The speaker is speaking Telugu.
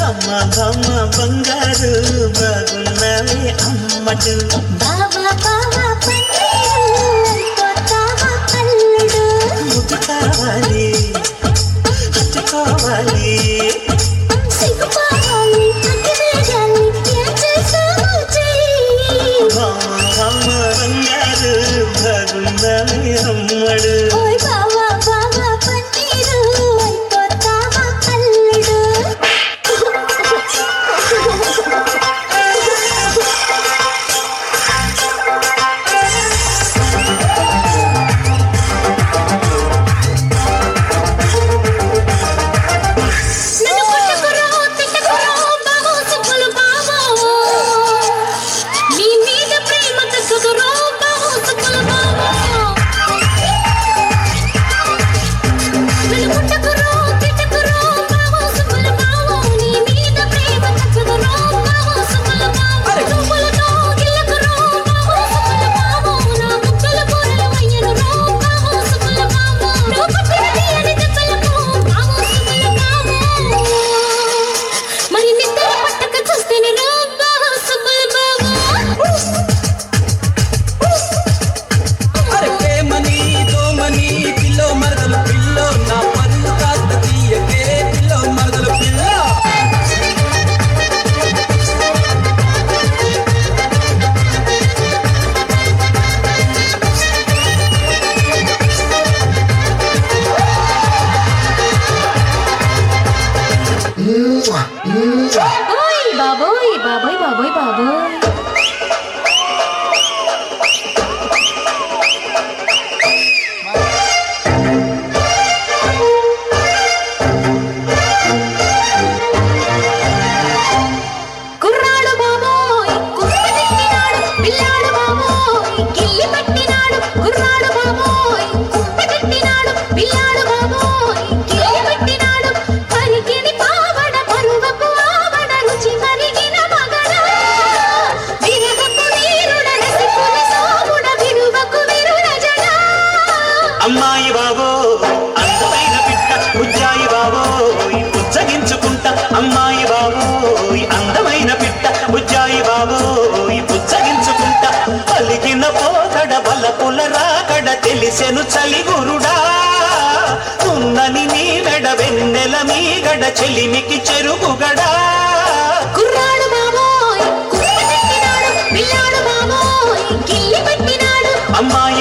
అమ్మ బామ్మ బంగారు బాగున్నావే అమ్మడు బాబా బాబా పన్నీరు కొత్తావా అల్లుడు ముద్దు కావాలి హత్తుకోవాలి సిగ్గుపోవాలి అగ్గివేయాలి ఏం చేస్తావో చెయ్యి బామ్మ బామ్మ బంగారు బాగున్నావే అమ్మడు ఓయ్ బాబా బాబా పన్నీరు కొత్తావా అల్లుడు బాబోయ్ బాబోయ్ బాబోయ్ బాబోయ్ కుర్రాడు బాబోయ్ కుప్పెట్టినాడు పిల్లాడు బాబోయ్ గిల్లి పట్టినాడు కుర్రాడు బాబోయ్ కుప్పెట్టినాడు పిల్లాడు బాబోయ్ గిల్లి పట్టినాడు పరికిని పావడ పరువపు ఆవడ రుచి మరిగిన మగడ విరగపు వీరుడ రసికుని సోముడ విరువకు విరుల జడ అమ్మాయి బాబో అందమైన పిట్ట ఉజ్జాయి బాబో పుచ్చగించుకుంటా అమ్మాయి బాబో అందమైన పిట్ట ఉజ్జాయి బాబో పుచ్చగించుకుంటా పలికిన పోకడ బలపుల రాకడ తెలిసెను చలిగురుడా ఉన్నని నీ మెడ వెన్నెల మీగడ చెలిమికి చెరుగుగడా కుర్రాడు బాబోయ్ కుప్పెట్టినాడు పిల్లాడు బాబోయ్ గిల్లి పట్టినాడు అమ్మాయి